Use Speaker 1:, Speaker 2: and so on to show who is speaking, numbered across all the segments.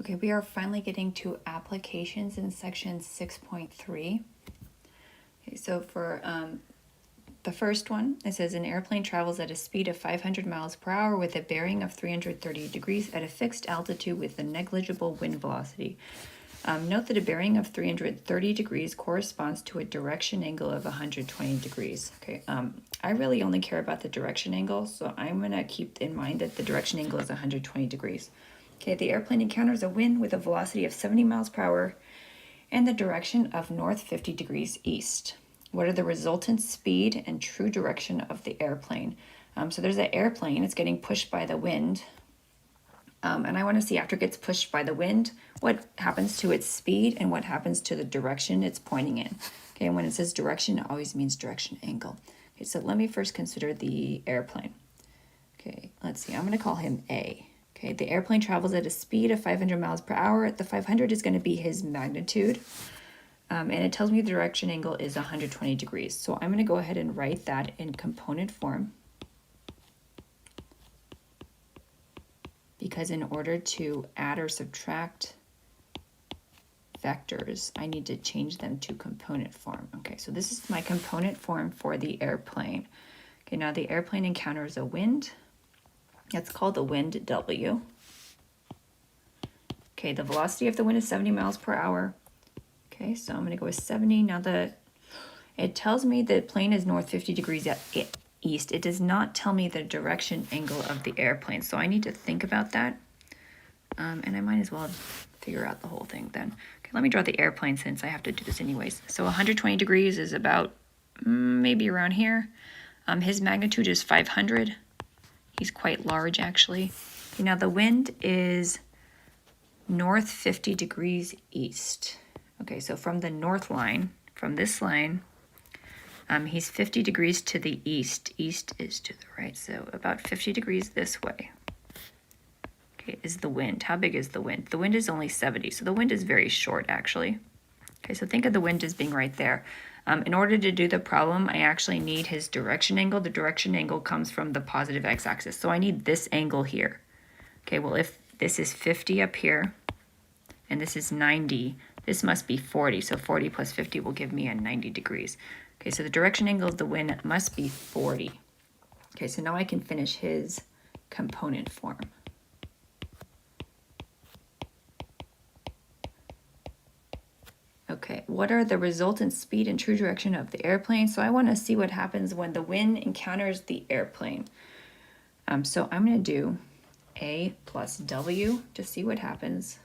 Speaker 1: Okay, we are finally getting to applications in section 6.3. Okay, so for the first one, it says an airplane travels at a speed of 500 miles per hour with a bearing of 330 degrees at a fixed altitude with a negligible wind velocity. Note that a bearing of 330 degrees corresponds to a direction angle of 120 degrees. Okay, I really only care about the direction angle, so I'm going to keep in mind that the direction angle is 120 degrees. Okay, the airplane encounters a wind with a velocity of 70 miles per hour and the direction of north 50 degrees east. What are the resultant speed and true direction of the airplane? So there's an airplane, it's getting pushed by the wind. And I want to see after it gets pushed by the wind, what happens to its speed and what happens to the direction it's pointing in. Okay, and when it says direction, it always means direction angle. Okay, so let me first consider the airplane. Okay, let's see, I'm going to call him A. Okay, the airplane travels at a speed of 500 miles per hour. The 500 is going to be his magnitude. And it tells me the direction angle is 120 degrees. So I'm going to go ahead and write that in component form. Because in order to add or subtract vectors, I need to change them to component form. Okay, so this is my component form for the airplane. Okay, now the airplane encounters a wind. That's called the wind W. Okay, the velocity of the wind is 70 miles per hour. Okay, so I'm going to go with 70. Now it tells me the plane is north 50 degrees east. It does not tell me the direction angle of the airplane, so I need to think about that. And I might as well figure out the whole thing then. Okay, let me draw the airplane since I have to do this anyways. So 120 degrees is about maybe around here. His magnitude is 500. He's quite large, actually. Okay, now the wind is north 50 degrees east. Okay, so from the north line, from this line, he's 50 degrees to the east. East is to the right, so about 50 degrees this way. Okay, is the wind. How big is the wind? The wind is only 70, so the wind is very short, actually. Okay, so think of the wind as being right there. In order to do the problem, I actually need his direction angle. The direction angle comes from the positive x-axis, so I need this angle here. Okay, well, if this is 50 up here, and this is 90, this must be 40, so 40 plus 50 will give me a 90 degrees. Okay, so the direction angle of the wind must be 40. Okay, so now I can finish his component form. Okay, what are the resultant speed and true direction of the airplane? So I want to see what happens when the wind encounters the airplane. So I'm going to do A plus W to see what happens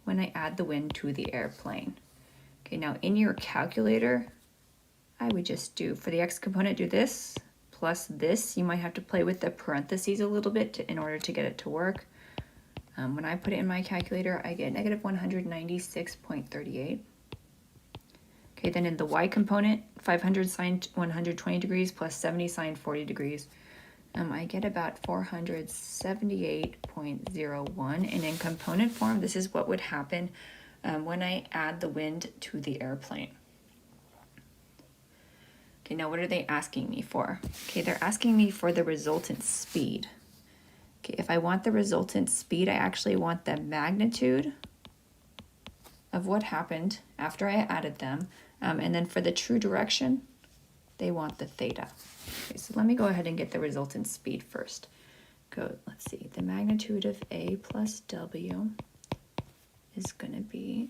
Speaker 1: when I add the wind to the airplane. Okay, now in your calculator, I would just do, for the x component, do this plus this. You might have to play with the parentheses a little bit in order to get it to work. When I put it in my calculator, I get negative 196.38. Okay, then in the y component, 500 sine 120 degrees plus 70 sine 40 degrees. I get about 478.01. And in component form, this is what would happen when I add the wind to the airplane. Okay, now what are they asking me for? Okay, they're asking me for the resultant speed. Okay, if I want the resultant speed, I actually want the magnitude of what happened after I added them. And then for the true direction, they want the theta. Okay, so let me go ahead and get the resultant speed first. Let's see, the magnitude of A plus W is going to be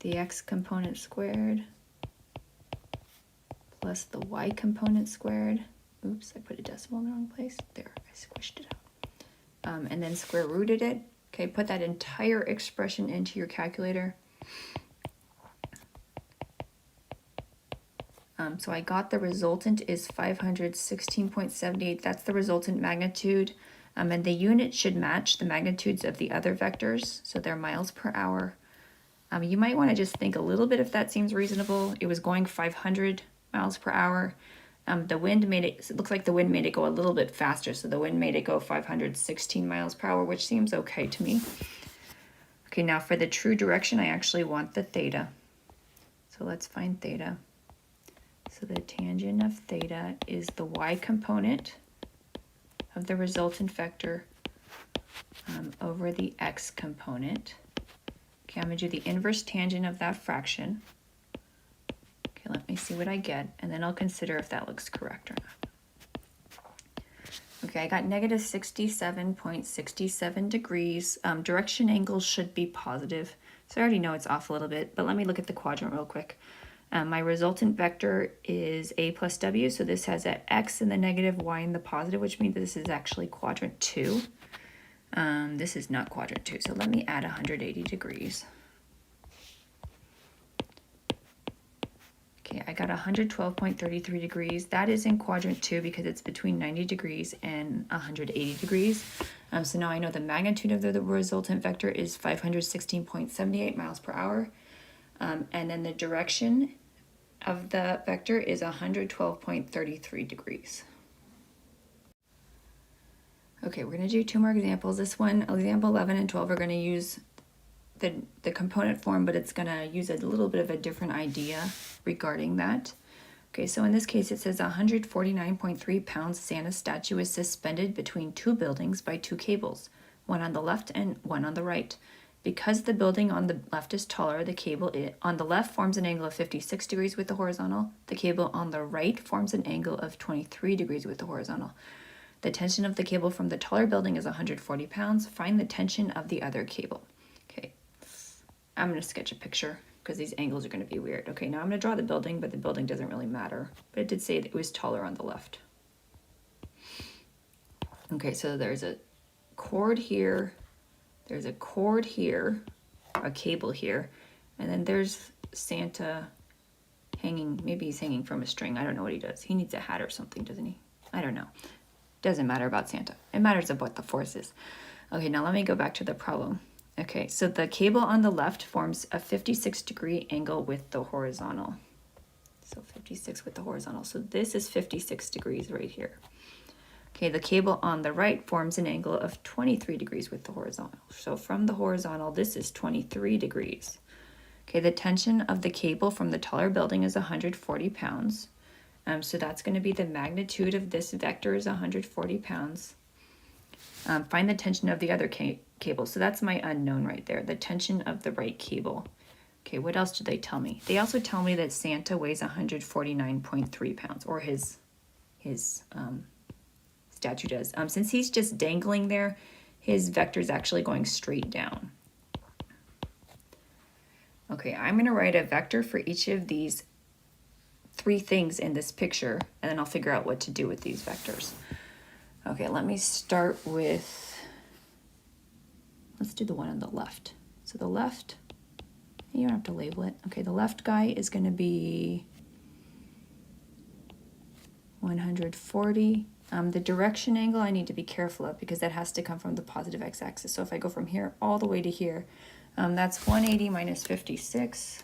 Speaker 1: the x component squared plus the y component squared. Oops, I put a decimal in the wrong place. There, I squished it out. And then square rooted it. Okay, put that entire expression into your calculator. So I got the resultant is 516.78. That's the resultant magnitude. And the unit should match the magnitudes of the other vectors. So they're miles per hour. You might want to just think a little bit if that seems reasonable. It was going 500 miles per hour. The wind made it looks like the wind made it go a little bit faster. So the wind made it go 516 miles per hour, which seems okay to me. Okay, now for the true direction, I actually want the theta. So let's find theta. So the tangent of theta is the y component of the resultant vector over the x component. Okay, I'm going to do the inverse tangent of that fraction. Okay, let me see what I get, and then I'll consider if that looks correct or not. Okay, I got negative 67.67 degrees. Direction angles should be positive, so I already know it's off a little bit, but let me look at the quadrant real quick. My resultant vector is a plus w, so this has an x in the negative, y in the positive, which means this is actually quadrant 2. This is not quadrant 2, so let me add 180 degrees. Okay, I got 112.33 degrees. That is in quadrant 2 because it's between 90 degrees and 180 degrees. So now I know the magnitude of the resultant vector is 516.78 miles per hour. And then the direction of the vector is 112.33 degrees. Okay, we're going to do 2 more examples. This one, example 11 and 12, are going to use the component form, but it's going to use a little bit of a different idea regarding that. Okay, so in this case it says 149.3 pounds Santa statue is suspended between 2 buildings by 2 cables, one on the left and one on the right. Because the building on the left is taller, the cable on the left forms an angle of 56 degrees with the horizontal. The cable on the right forms an angle of 23 degrees with the horizontal. The tension of the cable from the taller building is 140 pounds. Find the tension of the other cable. Okay, I'm going to sketch a picture because these angles are going to be weird. Okay, now I'm going to draw the building, but the building doesn't really matter. But it did say that it was taller on the left. Okay, so there's a cord here. There's a cord here, a cable here, and then there's Santa hanging. Maybe he's hanging from a string. I don't know what he does. He needs a hat or something, doesn't he? I don't know. Doesn't matter about Santa. It matters of what the force is. Okay, now let me go back to the problem. Okay, so the cable on the left forms a 56-degree angle with the horizontal. So 56 with the horizontal. So this is 56 degrees right here. Okay, the cable on the right forms an angle of 23 degrees with the horizontal. So from the horizontal, this is 23 degrees. Okay, the tension of the cable from the taller building is 140 pounds. So that's going to be the magnitude of this vector is 140 pounds. Find the tension of the other cable. So that's my unknown right there, the tension of the right cable. Okay, what else did they tell me? They also tell me that Santa weighs 149.3 pounds, or his statue does. Since he's just dangling there, his vector is actually going straight down. Okay, I'm going to write a vector for each of these 3 things in this picture, and then I'll figure out what to do with these vectors. Okay, let me start with, let's do the one on the left. So the left, you don't have to label it. Okay, the left guy is going to be 140. The direction angle I need to be careful of because that has to come from the positive x-axis. So if I go from here all the way to here, that's 180 minus 56.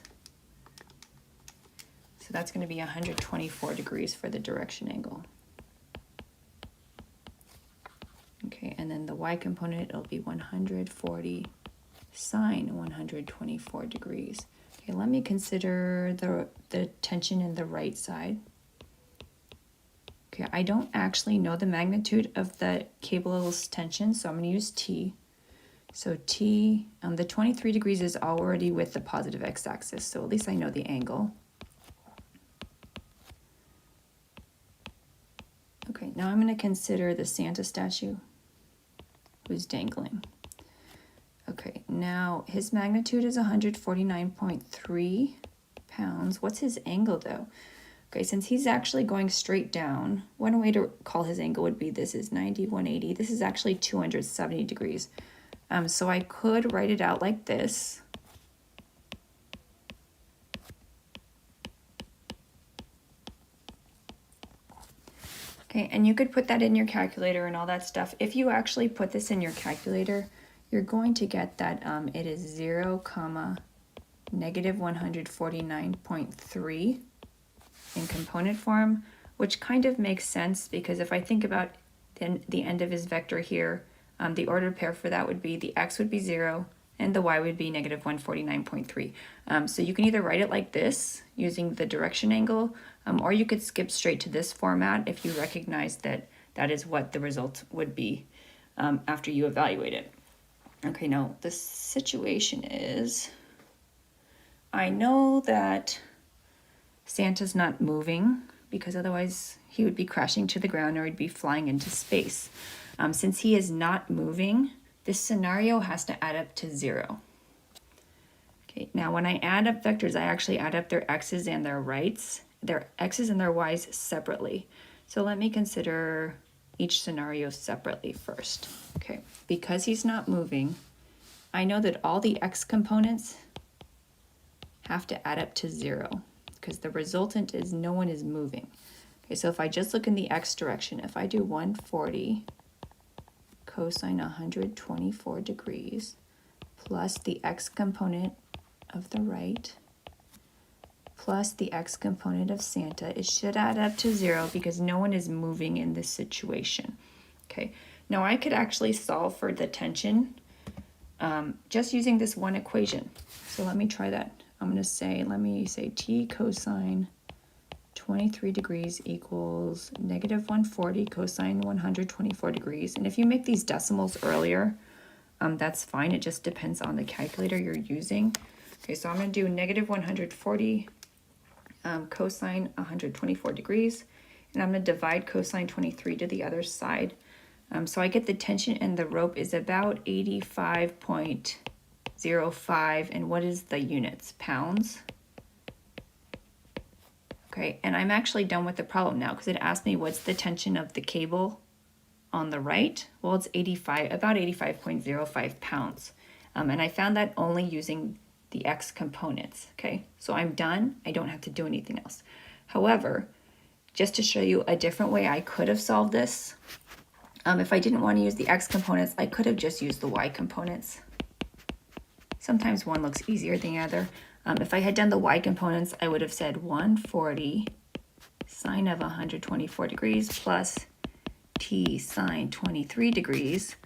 Speaker 1: So that's going to be 124 degrees for the direction angle. Okay, and then the y component, it'll be 140 sine 124 degrees. Okay, let me consider the tension in the right side. Okay, I don't actually know the magnitude of the cable's tension, so I'm going to use T. So T, the 23 degrees is already with the positive x-axis, so at least I know the angle. Okay, now I'm going to consider the Santa statue who's dangling. Okay, now his magnitude is 149.3 pounds. What's his angle though? Okay, since he's actually going straight down, one way to call his angle would be this is 90, 180. This is actually 270 degrees. So I could write it out like this. Okay, and you could put that in your calculator and all that stuff. If you actually put this in your calculator, you're going to get that it is 0, negative 149.3 in component form, which kind of makes sense because if I think about the end of his vector here, the ordered pair for that would be the x would be 0 and the y would be negative 149.3. So you can either write it like this using the direction angle, or you could skip straight to this format if you recognize that that is what the result would be after you evaluate it. Okay, now the situation is, I know that Santa's not moving because otherwise he would be crashing to the ground or he'd be flying into space. Since he is not moving, this scenario has to add up to 0. Okay, now when I add up vectors, I actually add up their x's and their x's and their y's separately. So let me consider each scenario separately first. Okay, because he's not moving, I know that all the x components have to add up to 0 because the resultant is no one is moving. Okay, so if I just look in the x direction, if I do 140 cosine 124 degrees plus the x component of the right plus the x component of Santa, it should add up to 0 because no one is moving in this situation. Okay, now I could actually solve for the tension just using this one equation. So let me try that. Let me say t cosine 23 degrees equals negative 140 cosine 124 degrees. And if you make these decimals earlier, that's fine. It just depends on the calculator you're using. Okay, so I'm going to do negative 140 cosine 124 degrees, and I'm going to divide cosine 23 to the other side. So I get the tension in the rope is about 85.05, and what is the units? Pounds. Okay, and I'm actually done with the problem now because it asked me what's the tension of the cable on the right. Well, it's about 85.05 pounds. And I found that only using the x components. Okay, so I'm done. I don't have to do anything else. However, just to show you a different way I could have solved this, if I didn't want to use the x components, I could have just used the y components. Sometimes one looks easier than the other. If I had done the y components, I would have said 140 sine of 124 degrees plus t sine 23 degrees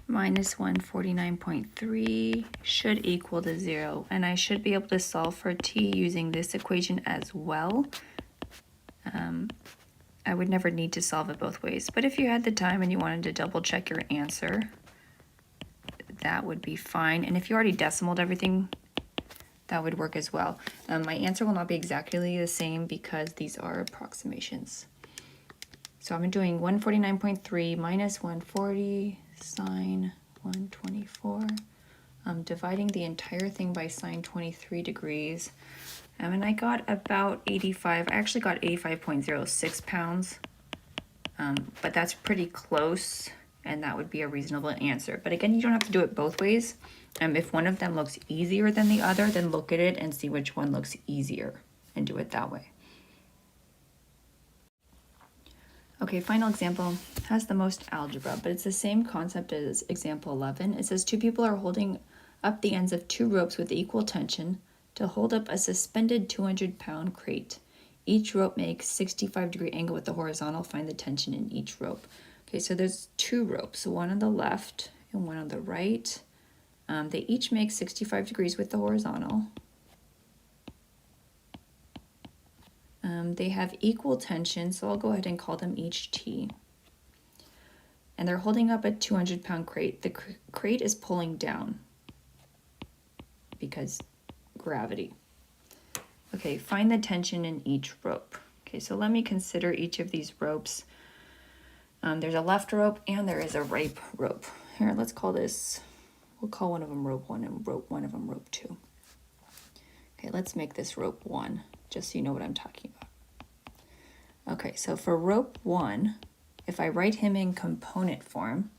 Speaker 1: minus 149.3 should equal to 0. And I should be able to solve for t using this equation as well. I would never need to solve it both ways. But if you had the time and you wanted to double check your answer, that would be fine. And if you already decimaled everything, that would work as well. My answer will not be exactly the same because these are approximations. So I'm doing 149.3 minus 140 sine 124. I'm dividing the entire thing by sine 23 degrees. And I got about 85. I actually got 85.06 pounds. But that's pretty close, and that would be a reasonable answer. But again, you don't have to do it both ways. If one of them looks easier than the other, then look at it and see which one looks easier and do it that way. Okay, final example has the most algebra, but it's the same concept as example 11. It says 2 people are holding up the ends of 2 ropes with equal tension to hold up a suspended 200-pound crate. Each rope makes 65-degree angle with the horizontal. Find the tension in each rope. Okay, so there's 2 ropes, one on the left and one on the right. They each make 65 degrees with the horizontal. They have equal tension, so I'll go ahead and call them each T. And they're holding up a 200-pound crate. The crate is pulling down because gravity. Okay, find the tension in each rope. Okay, so let me consider each of these ropes. There's a left rope and there is a right rope. Here, let's call this, we'll call one of them rope 1 and one of them rope 2. Okay, let's make this rope 1, just so you know what I'm talking about. Okay, so for rope 1, if I write him in component form,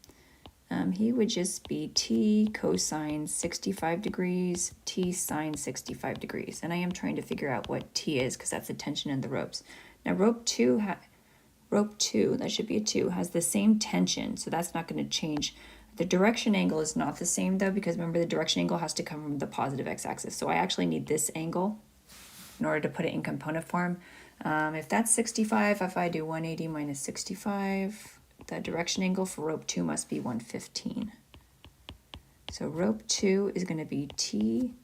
Speaker 1: he would just be t cosine 65 degrees, t sine 65 degrees. And I am trying to figure out what t is because that's the tension in the ropes. Now rope 2, that should be a 2, has the same tension, so that's not going to change. The direction angle is not the same though, because remember the direction angle has to come from the positive x-axis. So I actually need this angle in order to put it in component form. If that's 65, if I do 180 minus 65, the direction angle for rope 2 must be 115. So rope 2 is going to be t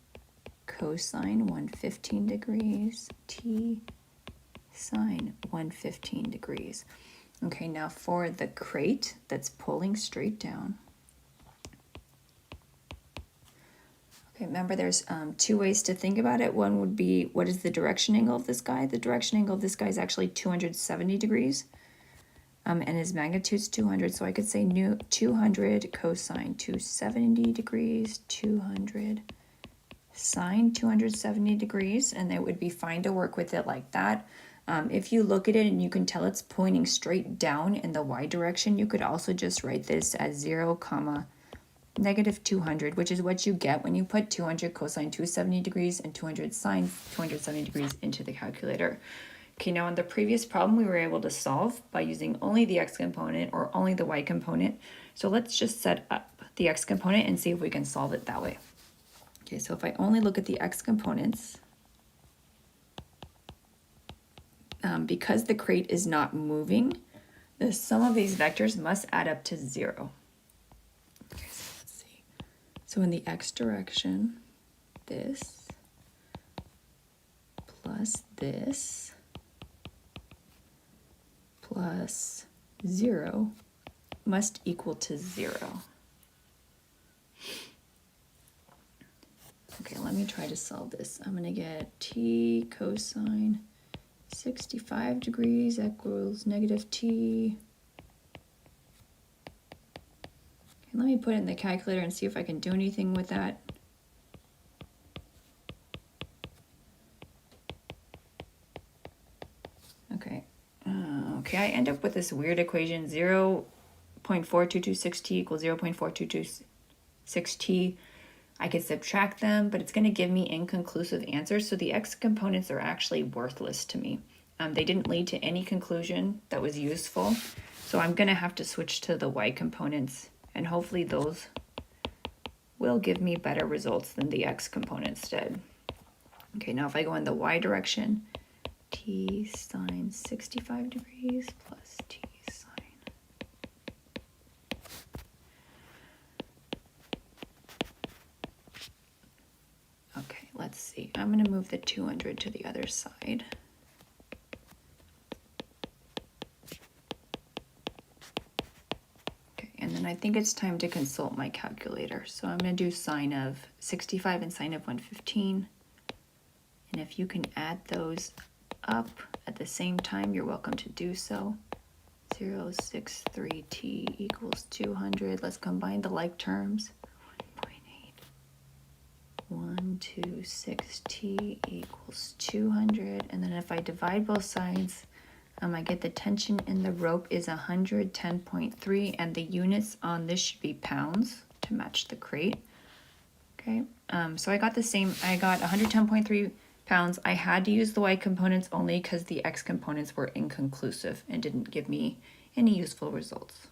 Speaker 1: cosine 115 degrees, t sine 115 degrees. Okay, now for the crate that's pulling straight down, Okay, remember there's two ways to think about it. One would be, what is the direction angle of this guy? The direction angle of this guy is actually 270 degrees. And his magnitude's 200, so I could say 200 cosine 270 degrees, 200 sine 270 degrees, and it would be fine to work with it like that. If you look at it and you can tell it's pointing straight down in the y direction, you could also just write this as 0, comma, negative 200, which is what you get when you put 200 cosine 270 degrees and 200 sine 270 degrees into the calculator. Okay, now in the previous problem, we were able to solve by using only the x component or only the y component. So let's just set up the x component and see if we can solve it that way. Okay, so if I only look at the x components, because the crate is not moving, the sum of these vectors must add up to 0. Okay, so let's see. So in the x direction, this plus this plus 0 must equal to 0. Okay, let me try to solve this. I'm going to get t cosine 65 degrees equals negative t. Okay, let me put it in the calculator and see if I can do anything with that. Okay. Okay, I end up with this weird equation, 0.4226t equals 0.4226t. I could subtract them, but it's going to give me inconclusive answers, so the x components are actually worthless to me. They didn't lead to any conclusion that was useful, so I'm going to have to switch to the y components, and hopefully those will give me better results than the x components did. Okay, now if I go in the y direction, t sine 65 degrees plus t sine. Okay, let's see. I'm going to move the 200 to the other side. Okay, and then I think it's time to consult my calculator. So I'm going to do sine of 65 and sine of 115. And if you can add those up at the same time, you're welcome to do so. 0.63t equals 200. Let's combine the like terms. 1.26t equals 200. And then if I divide both sides, I get the tension in the rope is 110.3, and the units on this should be pounds to match the crate. Okay, so I got the same. I got 110.3 pounds. I had to use the y components only because the x components were inconclusive and didn't give me any useful results.